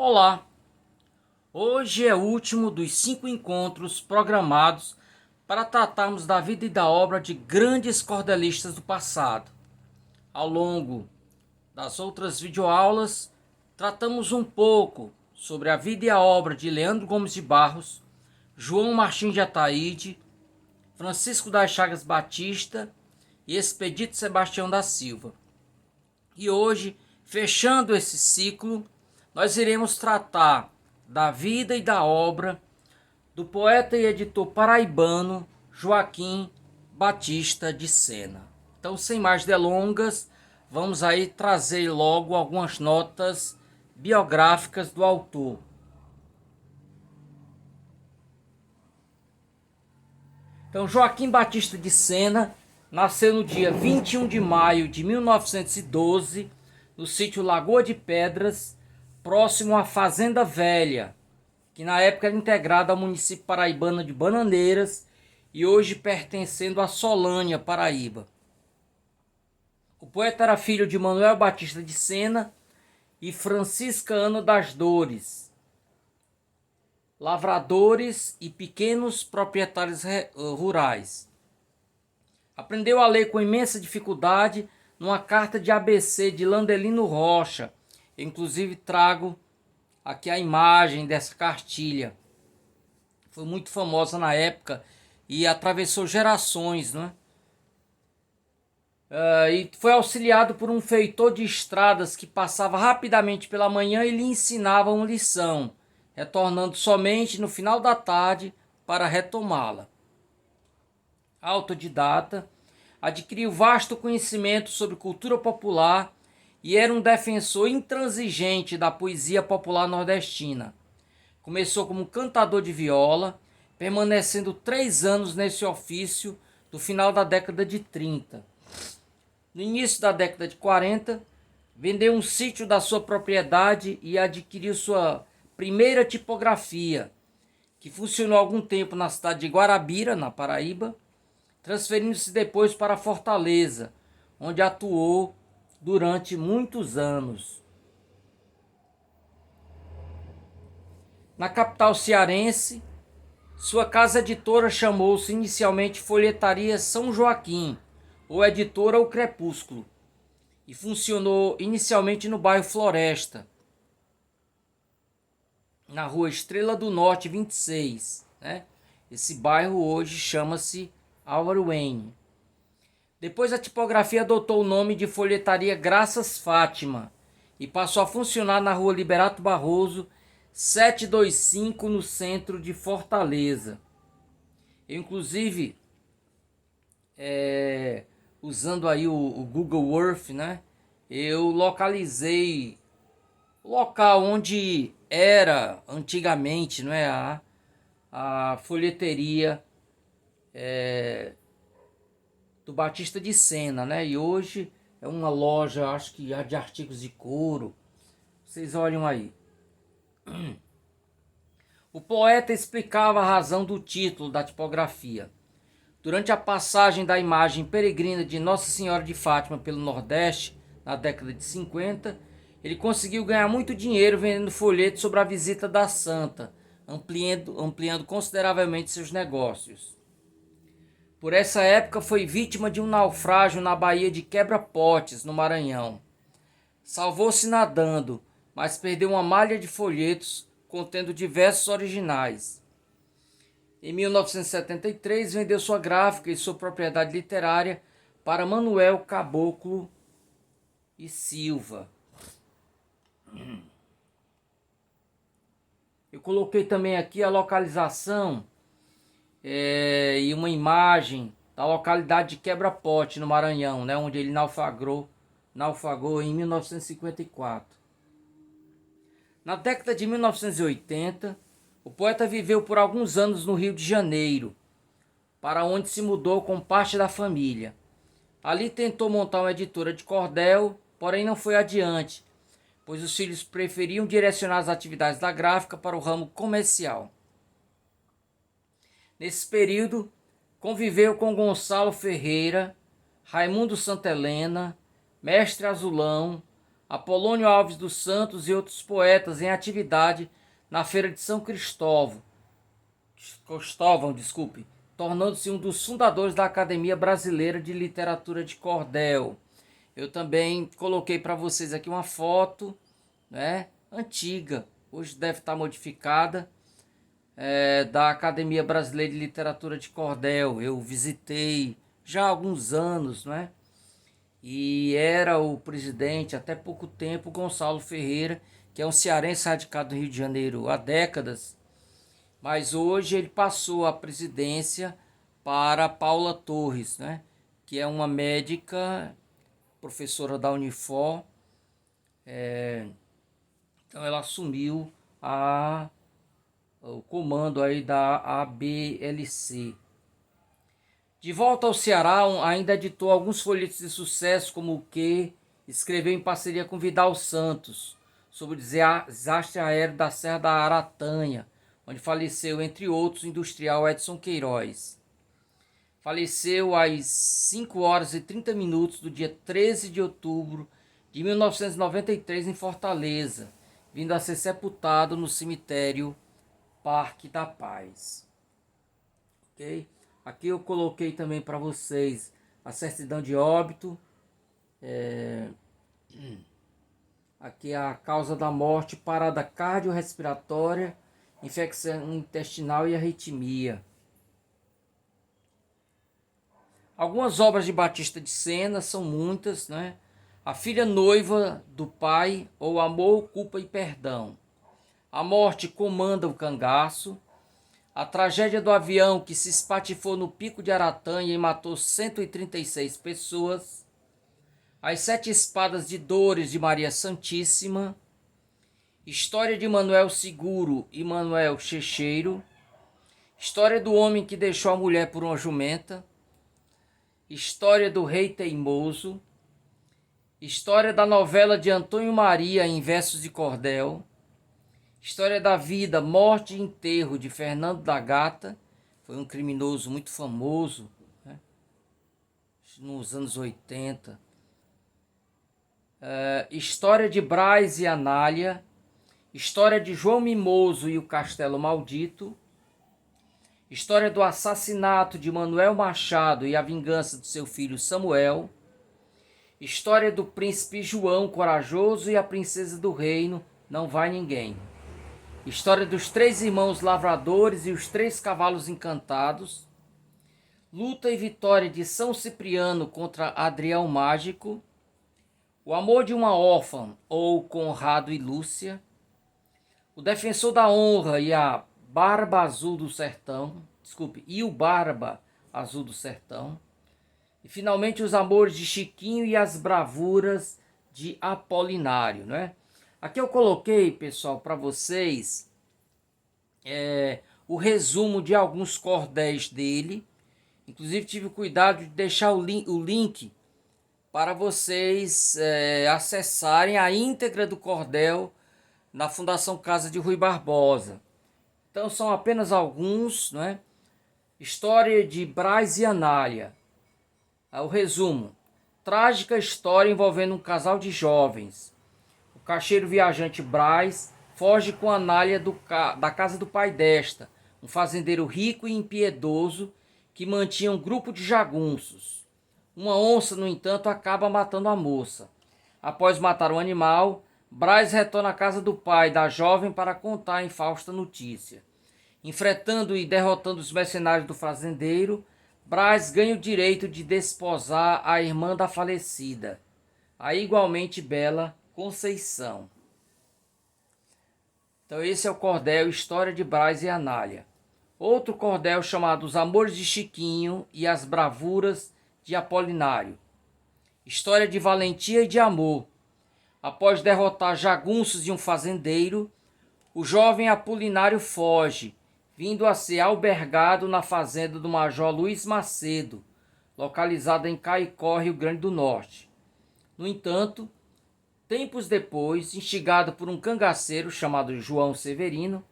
Olá! Hoje é o último dos 5 encontros programados para tratarmos da vida e da obra de grandes cordelistas do passado. Ao longo das outras videoaulas, tratamos um pouco sobre a vida e a obra de Leandro Gomes de Barros, João Martins de Ataíde, Francisco das Chagas Batista e Expedito Sebastião da Silva. E hoje, fechando esse ciclo, nós iremos tratar da vida e da obra do poeta e editor paraibano Joaquim Batista de Sena. Então, sem mais delongas, vamos aí trazer logo algumas notas biográficas do autor. Então, Joaquim Batista de Sena nasceu no dia 21 de maio de 1912, no sítio Lagoa de Pedras, próximo à Fazenda Velha, que na época era integrada ao município paraibano de Bananeiras e hoje pertencendo a Solânia, Paraíba. O poeta era filho de Manuel Batista de Sena e Francisca Ana das Dores, lavradores e pequenos proprietários rurais. Aprendeu a ler com imensa dificuldade numa carta de ABC de Landelino Rocha. Eu, inclusive, trago aqui a imagem dessa cartilha. Foi muito famosa na época e atravessou gerações, né? E foi auxiliado por um feitor de estradas que passava rapidamente pela manhã e lhe ensinava uma lição, retornando somente no final da tarde para retomá-la. Autodidata, adquiriu vasto conhecimento sobre cultura popular e era um defensor intransigente da poesia popular nordestina. Começou como cantador de viola, permanecendo 3 anos nesse ofício do final da década de 30. No início da década de 40, vendeu um sítio da sua propriedade e adquiriu sua primeira tipografia, que funcionou algum tempo na cidade de Guarabira, na Paraíba, transferindo-se depois para Fortaleza, onde atuou durante muitos anos. Na capital cearense, sua casa editora chamou-se inicialmente Folhetaria São Joaquim, ou Editora O Crepúsculo, e funcionou inicialmente no bairro Floresta, na rua Estrela do Norte 26, né? Esse bairro hoje chama-se Álvaro Wayne. Depois a tipografia adotou o nome de Folhetaria Graças Fátima e passou a funcionar na rua Liberato Barroso 725, no centro de Fortaleza. Eu, inclusive, usando aí o Google Earth, né? Eu localizei o local onde era antigamente, não é, a folheteria do Batista de Sena, né? E hoje é uma loja, acho que de artigos de couro. Vocês olham aí. O poeta explicava a razão do título da tipografia. Durante a passagem da imagem peregrina de Nossa Senhora de Fátima pelo Nordeste, na década de 50, ele conseguiu ganhar muito dinheiro vendendo folhetos sobre a visita da santa, ampliando consideravelmente seus negócios. Por essa época foi vítima de um naufrágio na Baía de Quebra-Potes, no Maranhão. Salvou-se nadando, mas perdeu uma malha de folhetos contendo diversos originais. Em 1973, vendeu sua gráfica e sua propriedade literária para Manuel Caboclo e Silva. Eu coloquei também aqui a localização e uma imagem da localidade de Quebra-Pote, no Maranhão, né, onde ele naufragou em 1954. Na década de 1980, o poeta viveu por alguns anos no Rio de Janeiro, para onde se mudou com parte da família. Ali tentou montar uma editora de cordel, porém não foi adiante, pois os filhos preferiam direcionar as atividades da gráfica para o ramo comercial. Nesse período, conviveu com Gonçalo Ferreira, Raimundo Santa Helena, Mestre Azulão, Apolônio Alves dos Santos e outros poetas em atividade na Feira de São Cristóvão, tornando-se um dos fundadores da Academia Brasileira de Literatura de Cordel. Eu também coloquei para vocês aqui uma foto, né, antiga, hoje deve estar modificada, da Academia Brasileira de Literatura de Cordel. Eu visitei já há alguns anos, né? E era o presidente, até pouco tempo, Gonçalo Ferreira, que é um cearense radicado no Rio de Janeiro há décadas, mas hoje ele passou a presidência para Paula Torres, né? Que é uma médica, professora da Unifor. Então ela assumiu o comando aí da ABLC. De volta ao Ceará, ainda editou alguns folhetos de sucesso, como o que escreveu em parceria com Vidal Santos, sobre o desastre aéreo da Serra da Aratanha, onde faleceu, entre outros, o industrial Edson Queiroz. Faleceu às 5 horas e 30 minutos do dia 13 de outubro de 1993 em Fortaleza, vindo a ser sepultado no cemitério Parque da Paz. Ok? Aqui eu coloquei também para vocês a certidão de óbito. Aqui a causa da morte: parada cardiorrespiratória, infecção intestinal e arritmia. Algumas obras de Batista de Sena, são muitas, né? A filha noiva do pai, ou Amor, Culpa e Perdão. A morte comanda o cangaço. A tragédia do avião que se espatifou no Pico de Aratanha e matou 136 pessoas. As 7 espadas de dores de Maria Santíssima. História de Manuel Seguro e Manuel Checheiro. História do homem que deixou a mulher por uma jumenta. História do rei teimoso. História da novela de Antônio Maria em versos de cordel. História da vida, morte e enterro de Fernando da Gata. Foi um criminoso muito famoso, né? Nos anos 80. História de Braz e Anália. História de João Mimoso e o Castelo Maldito. História do assassinato de Manuel Machado e a vingança do seu filho Samuel. História do príncipe João Corajoso e a princesa do reino Não Vai Ninguém. História dos 3 irmãos lavradores e os 3 cavalos encantados. Luta e vitória de São Cipriano contra Adrião Mágico. O amor de uma órfã, ou Conrado e Lúcia. O defensor da honra e a Barba Azul do Sertão. E o Barba Azul do Sertão. E finalmente os amores de Chiquinho e as bravuras de Apolinário, né? Aqui eu coloquei, pessoal, para vocês o resumo de alguns cordéis dele. Inclusive tive cuidado de deixar o link para vocês acessarem a íntegra do cordel na Fundação Casa de Rui Barbosa. Então são apenas alguns, né? História de Braz e Anália. O resumo: trágica história envolvendo um casal de jovens. O caixeiro viajante Braz foge com Anália da casa do pai desta, um fazendeiro rico e impiedoso que mantinha um grupo de jagunços. Uma onça, no entanto, acaba matando a moça. Após matar o animal, Braz retorna à casa do pai da jovem para contar a infausta notícia. Enfrentando e derrotando os mercenários do fazendeiro, Braz ganha o direito de desposar a irmã da falecida, a igualmente bela Conceição. Então esse é o cordel História de Braz e Anália. Outro cordel chamado Os Amores de Chiquinho e as Bravuras de Apolinário. História de valentia e de amor. Após derrotar jagunços e um fazendeiro, o jovem Apolinário foge, vindo a ser albergado na fazenda do Major Luiz Macedo, localizada em Caicó, Rio Grande do Norte. No entanto, tempos depois, instigado por um cangaceiro chamado João Severino,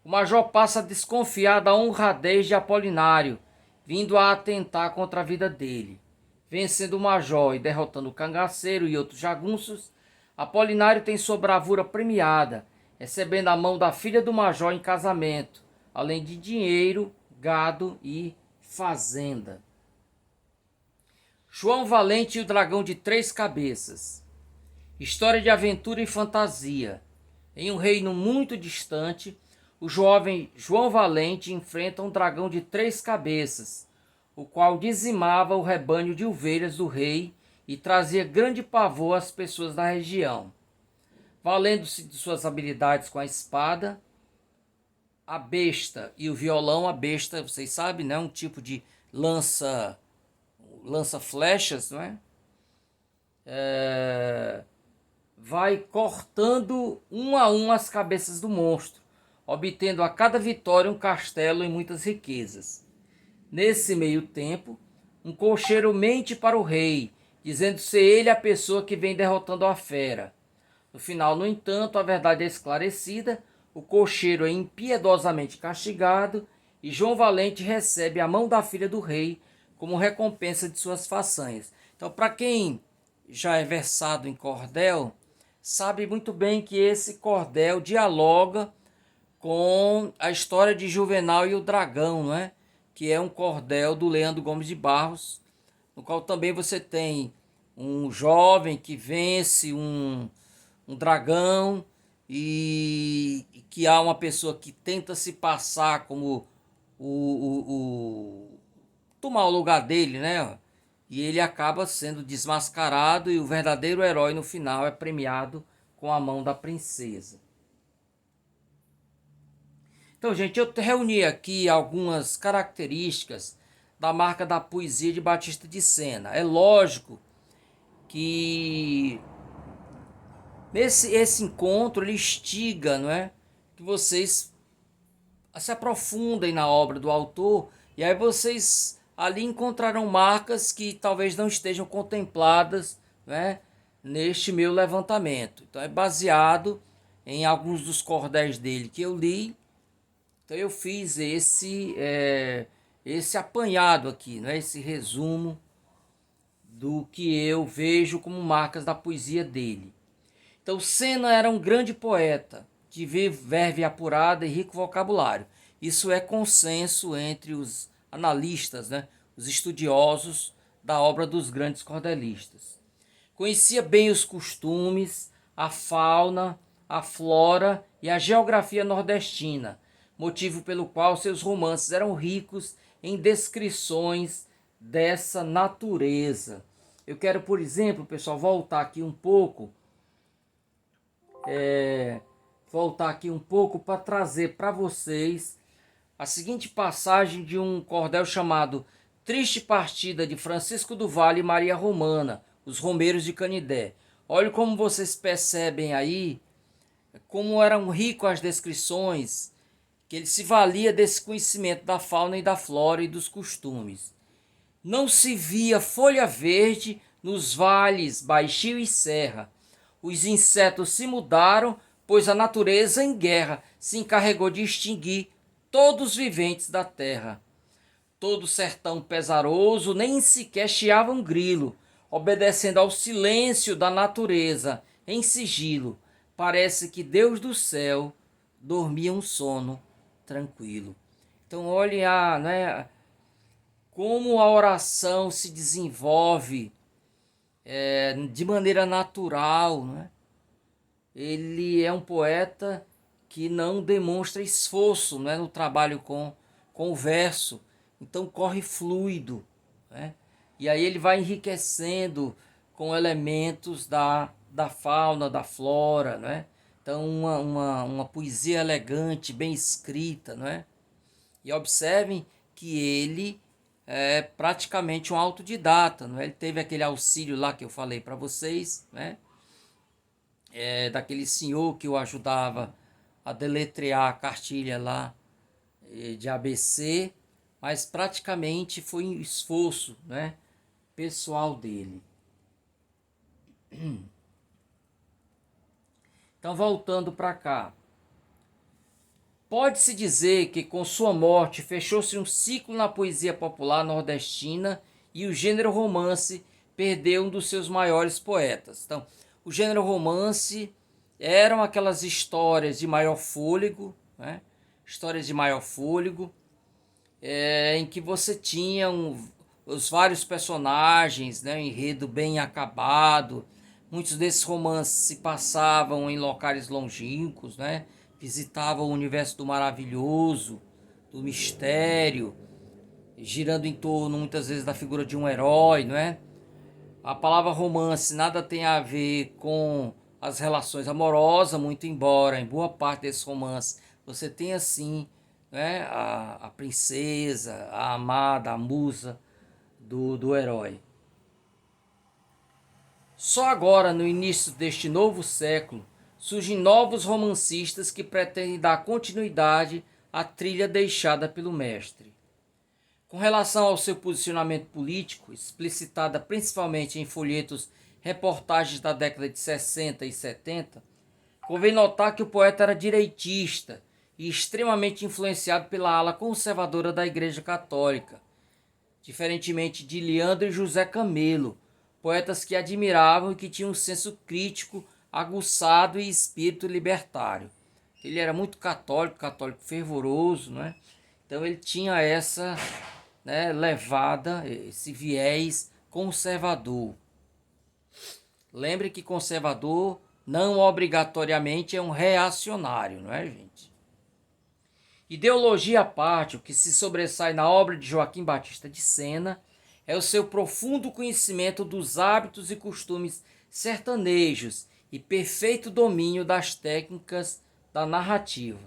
o major passa a desconfiar da honradez de Apolinário, vindo a atentar contra a vida dele. Vencendo o major e derrotando o cangaceiro e outros jagunços, Apolinário tem sua bravura premiada, recebendo a mão da filha do major em casamento, além de dinheiro, gado e fazenda. João Valente e o Dragão de Três Cabeças. História de aventura e fantasia. Em um reino muito distante, o jovem João Valente enfrenta um dragão de 3 cabeças, o qual dizimava o rebanho de ovelhas do rei e trazia grande pavor às pessoas da região. Valendo-se de suas habilidades com a espada, a besta e o violão, a besta, vocês sabem, né, um tipo de lança-flechas, não é? Vai cortando um a um as cabeças do monstro, obtendo a cada vitória um castelo e muitas riquezas. Nesse meio tempo, um cocheiro mente para o rei, dizendo ser ele a pessoa que vem derrotando a fera. No final, no entanto, a verdade é esclarecida, o cocheiro é impiedosamente castigado e João Valente recebe a mão da filha do rei como recompensa de suas façanhas. Então, para quem já é versado em cordel, sabe muito bem que esse cordel dialoga com a história de Juvenal e o Dragão, não é? Que é um cordel do Leandro Gomes de Barros, no qual também você tem um jovem que vence um dragão e que há uma pessoa que tenta se passar como tomar o lugar dele, né? E ele acaba sendo desmascarado e o verdadeiro herói no final é premiado com a mão da princesa. Então, gente, eu reuni aqui algumas características da marca da poesia de Batista de Sena. É lógico que esse encontro ele instiga, não é? Que vocês se aprofundem na obra do autor e aí vocês ali encontrarão marcas que talvez não estejam contempladas, né, neste meu levantamento. Então é baseado em alguns dos cordéis dele que eu li. Então eu fiz esse apanhado aqui, né, esse resumo do que eu vejo como marcas da poesia dele. Então Sena era um grande poeta, de verve apurada e rico vocabulário. Isso é consenso entre os analistas, né, os estudiosos da obra dos grandes cordelistas. Conhecia bem os costumes, a fauna, a flora e a geografia nordestina, motivo pelo qual seus romances eram ricos em descrições dessa natureza. Eu quero, por exemplo, pessoal, voltar aqui um pouco para trazer para vocês a seguinte passagem de um cordel chamado Triste Partida de Francisco do Vale e Maria Romana, os Romeiros de Canidé. Olha como vocês percebem aí como eram ricas as descrições, que ele se valia desse conhecimento da fauna e da flora e dos costumes. Não se via folha verde nos vales, baixio e serra. Os insetos se mudaram, pois a natureza em guerra se encarregou de extinguir todos os viventes da terra. Todo sertão pesaroso nem sequer chiava um grilo, obedecendo ao silêncio da natureza, em sigilo. Parece que Deus do céu dormia um sono tranquilo. Então olhem como a oração se desenvolve de maneira natural, né? Ele é um poeta que não demonstra esforço, né, no trabalho com o verso, então corre fluido, né? E aí ele vai enriquecendo com elementos da fauna, da flora, né? Então uma poesia elegante, bem escrita, né? E observem que ele é praticamente um autodidata, não é? Ele teve aquele auxílio lá que eu falei para vocês, né? Daquele senhor que o ajudava a deletrear a cartilha lá de ABC, mas praticamente foi um esforço, né, pessoal dele. Então, voltando para cá. Pode-se dizer que com sua morte fechou-se um ciclo na poesia popular nordestina e o gênero romance perdeu um dos seus maiores poetas. Então, o gênero romance eram aquelas histórias de maior fôlego, né? Histórias de maior fôlego, em que você tinha os vários personagens, né? Um enredo bem acabado. Muitos desses romances se passavam em locais longínquos, né? Visitavam o universo do maravilhoso, do mistério, girando em torno muitas vezes da figura de um herói, não é? A palavra romance nada tem a ver com as relações amorosas, muito embora em boa parte desses romances você tenha sim, né, a princesa, a amada, a musa do herói. Só agora, no início deste novo século, surgem novos romancistas que pretendem dar continuidade à trilha deixada pelo mestre. Com relação ao seu posicionamento político, explicitada principalmente em folhetos reportagens da década de 60 e 70, convém notar que o poeta era direitista e extremamente influenciado pela ala conservadora da Igreja Católica, diferentemente de Leandro e José Camelo, poetas que admiravam e que tinham um senso crítico aguçado e espírito libertário. Ele era muito católico fervoroso, não é? Então ele tinha essa, né, levada, esse viés conservador. Lembre que conservador não obrigatoriamente é um reacionário, não é, gente? Ideologia à parte, o que se sobressai na obra de Joaquim Batista de Sena é o seu profundo conhecimento dos hábitos e costumes sertanejos e perfeito domínio das técnicas da narrativa.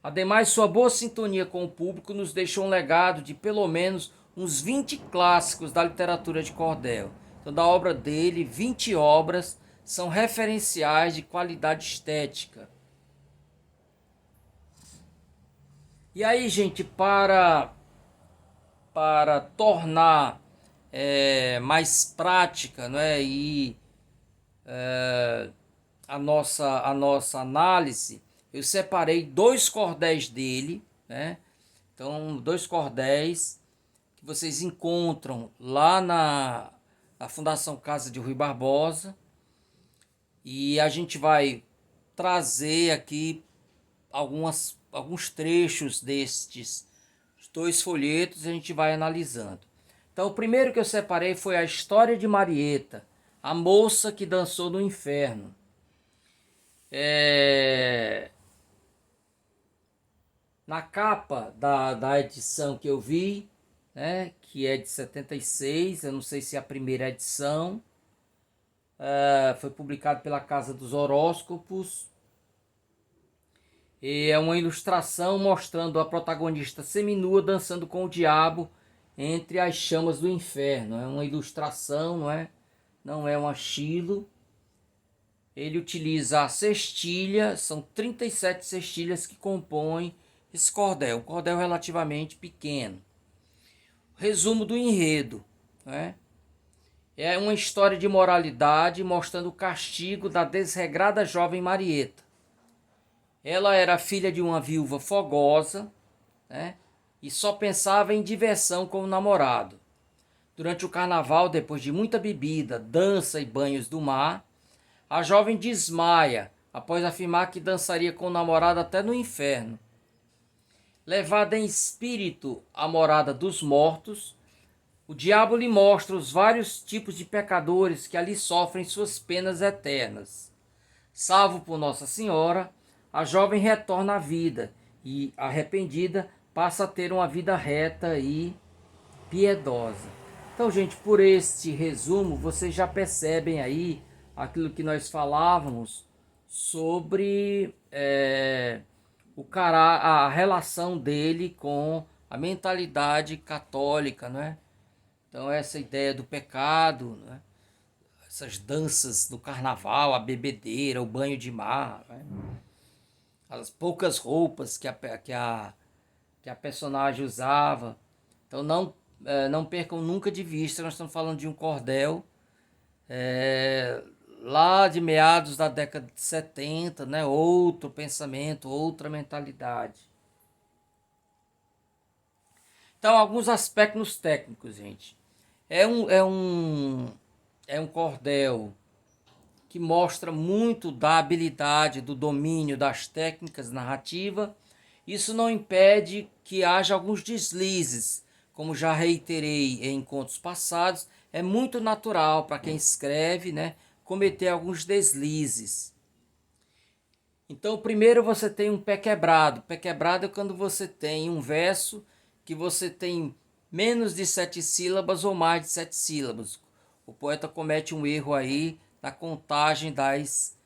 Ademais, sua boa sintonia com o público nos deixou um legado de pelo menos uns 20 clássicos da literatura de cordel. Então, da obra dele, 20 obras são referenciais de qualidade estética. E aí, gente, para tornar mais prática, não é, a nossa análise, eu separei 2 cordéis dele, né? Então, 2 cordéis que vocês encontram lá na Fundação Casa de Rui Barbosa. E a gente vai trazer aqui alguns trechos destes 2 folhetos e a gente vai analisando. Então, o primeiro que eu separei foi a história de Marieta, a moça que dançou no inferno. Na capa da edição que eu vi, né, que é de 76, eu não sei se é a primeira edição, foi publicado pela Casa dos Horóscopos. E é uma ilustração mostrando a protagonista seminua dançando com o diabo entre as chamas do inferno. É uma ilustração, não é? Não é um achilo. Ele utiliza a cestilha, são 37 cestilhas que compõem esse cordel, um cordel relativamente pequeno. Resumo do enredo, né? É uma história de moralidade mostrando o castigo da desregrada jovem Marieta. Ela era filha de uma viúva fogosa, né? E só pensava em diversão com o namorado. Durante o carnaval, depois de muita bebida, dança e banhos do mar, a jovem desmaia após afirmar que dançaria com o namorado até no inferno. Levada em espírito à morada dos mortos, o diabo lhe mostra os vários tipos de pecadores que ali sofrem suas penas eternas. Salvo por Nossa Senhora, a jovem retorna à vida e, arrependida, passa a ter uma vida reta e piedosa. Então, gente, por este resumo, vocês já percebem aí aquilo que nós falávamos sobre a relação dele com a mentalidade católica, não é? Então, essa ideia do pecado, não é? Essas danças do carnaval, a bebedeira, o banho de mar, né? As poucas roupas que a personagem usava. Então, não percam nunca de vista, nós estamos falando de um cordel lá de meados da década de 70, né? Outro pensamento, outra mentalidade. Então, alguns aspectos técnicos, gente. É um cordel que mostra muito da habilidade, do domínio das técnicas narrativas. Isso não impede que haja alguns deslizes, como já reiterei em encontros passados. É muito natural para quem escreve, né, cometer alguns deslizes. Então, primeiro você tem um pé quebrado. Pé quebrado é quando você tem um verso que você tem menos de 7 sílabas ou mais de 7 sílabas. O poeta comete um erro aí na contagem das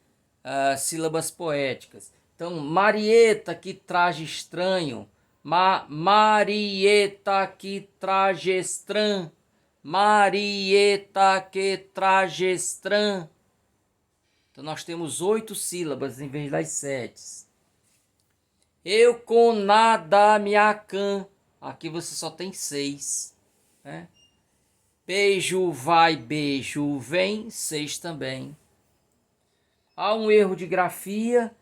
sílabas poéticas. Então, Marieta, que traje estranho. Marieta, que traje estranho. Marieta, que traje estranho. Então nós temos 8 sílabas em vez das 7. Eu com nada me acan. Aqui você só tem 6. Né? Beijo vai, beijo vem. 6 também. Há um erro de grafia,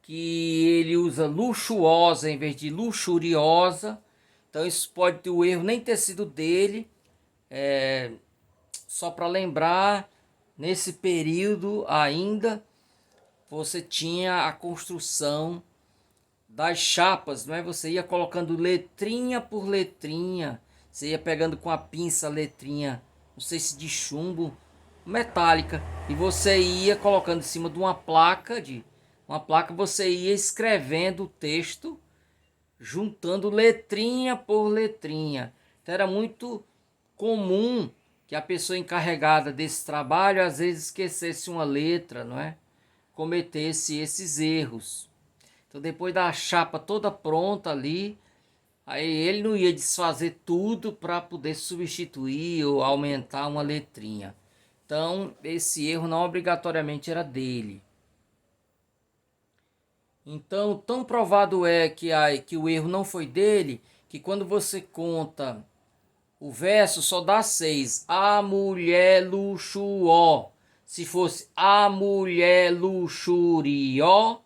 que ele usa luxuosa em vez de luxuriosa. Então isso pode ter o erro nem ter sido dele. Só para lembrar, nesse período ainda você tinha a construção das chapas, não é? Você ia colocando letrinha por letrinha, você ia pegando com a pinça a letrinha, não sei se de chumbo, metálica, e você ia colocando em cima de uma placa, você ia escrevendo o texto, juntando letrinha por letrinha. Então era muito comum que a pessoa encarregada desse trabalho às vezes esquecesse uma letra, não é? Cometesse esses erros. Então depois da chapa toda pronta ali, aí ele não ia desfazer tudo para poder substituir ou aumentar uma letrinha. Então esse erro não obrigatoriamente era dele. Então tão provado é que o erro não foi dele, que quando você conta o verso só dá 6. A mulher luxuó. Se fosse a mulher luxurió,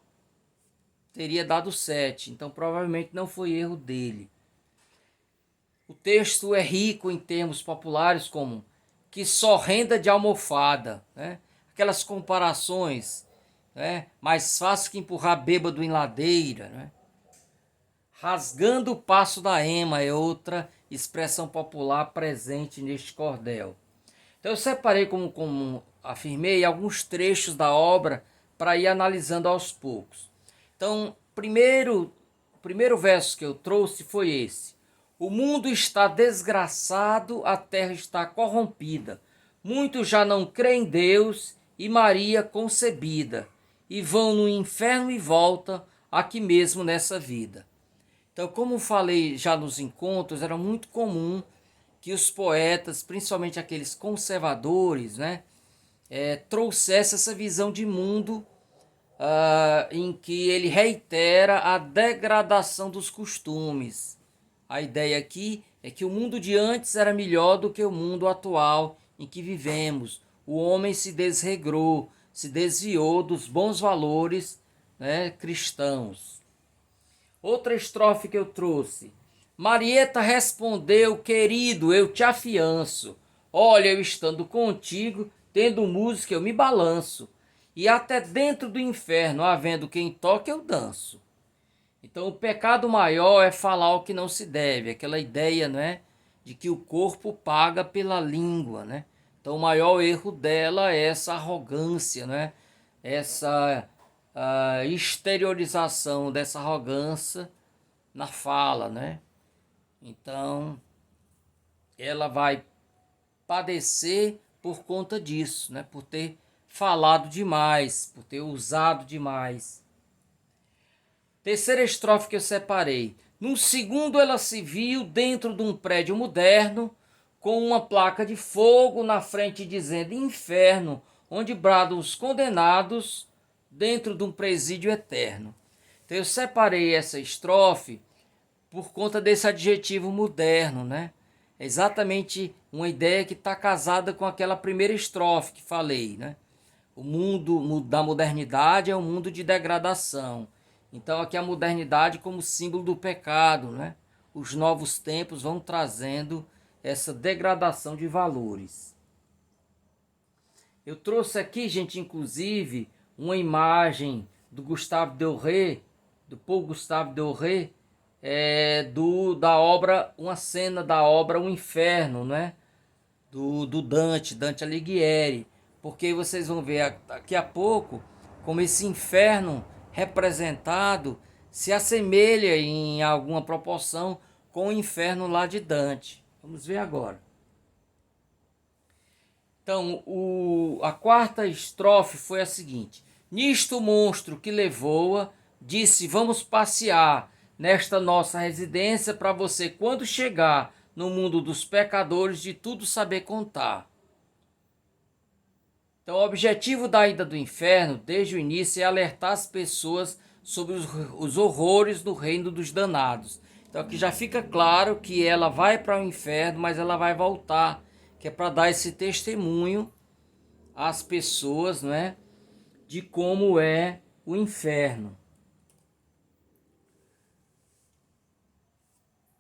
teria dado 7. Então provavelmente não foi erro dele. O texto é rico em termos populares como que só renda de almofada, né? Aquelas comparações, né? Mais fácil que empurrar bêbado em ladeira, né? Rasgando o passo da ema é outra expressão popular presente neste cordel. Então eu separei, como afirmei, alguns trechos da obra para ir analisando aos poucos. Então, o primeiro verso que eu trouxe foi esse. O mundo está desgraçado, a terra está corrompida. Muitos já não creem em Deus e Maria concebida, e vão no inferno e volta aqui mesmo nessa vida. Então, como falei já nos encontros, era muito comum que os poetas, principalmente aqueles conservadores, né, trouxessem essa visão de mundo em que ele reitera a degradação dos costumes. A ideia aqui é que o mundo de antes era melhor do que o mundo atual em que vivemos. O homem se desregrou, se desviou dos bons valores, né, cristãos. Outra estrofe que eu trouxe. Marieta respondeu, querido, eu te afianço. Olha, eu estando contigo, tendo música, eu me balanço. E até dentro do inferno, havendo quem toque, eu danço. Então, o pecado maior é falar o que não se deve. Aquela ideia, né, de que o corpo paga pela língua, né? Então, o maior erro dela é essa arrogância, né? Essa exteriorização dessa arrogância na fala, né? Então, ela vai padecer por conta disso, né? Por ter falado demais, por ter usado demais. Terceira estrofe que eu separei. No segundo, ela se viu dentro de um prédio moderno, com uma placa de fogo na frente dizendo inferno, onde bradam os condenados dentro de um presídio eterno. Então eu separei essa estrofe por conta desse adjetivo moderno, né? É exatamente uma ideia que está casada com aquela primeira estrofe que falei, né? O mundo da modernidade é um mundo de degradação. Então aqui a modernidade como símbolo do pecado, né? Os novos tempos vão trazendo essa degradação de valores. Eu trouxe aqui, gente, inclusive, uma imagem do Gustave Doré, do Paul Gustave Doré, da obra, uma cena da obra O Inferno, né? Do Dante Alighieri. Porque vocês vão ver daqui a pouco como esse inferno representado se assemelha em alguma proporção com o inferno lá de Dante. Vamos ver agora. Então, a quarta estrofe foi a seguinte: Nisto o monstro que levou-a disse: Vamos passear nesta nossa residência para você, quando chegar no mundo dos pecadores, de tudo saber contar. Então, o objetivo da ida do inferno, desde o início, é alertar as pessoas sobre os horrores do reino dos danados. Então, aqui já fica claro que ela vai para o inferno, mas ela vai voltar, que é para dar esse testemunho às pessoas, não é, de como é o inferno.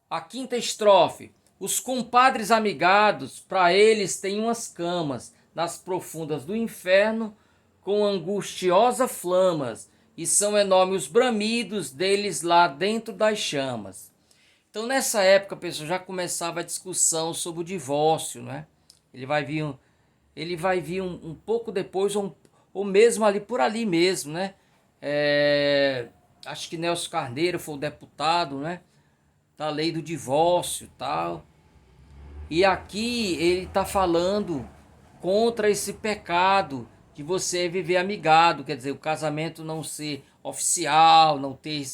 A quinta estrofe: os compadres amigados, para eles têm umas camas nas profundas do inferno, com angustiosa flamas, e são enormes os bramidos deles lá dentro das chamas. Então, nessa época, pessoal, já começava a discussão sobre o divórcio, né? Ele vai vir um pouco depois, ou mesmo ali por ali mesmo, né? Acho que Nelson Carneiro foi o deputado, né? Da lei do divórcio e tal. E aqui ele está falando contra esse pecado de você viver amigado, quer dizer, o casamento não ser oficial, não ter esse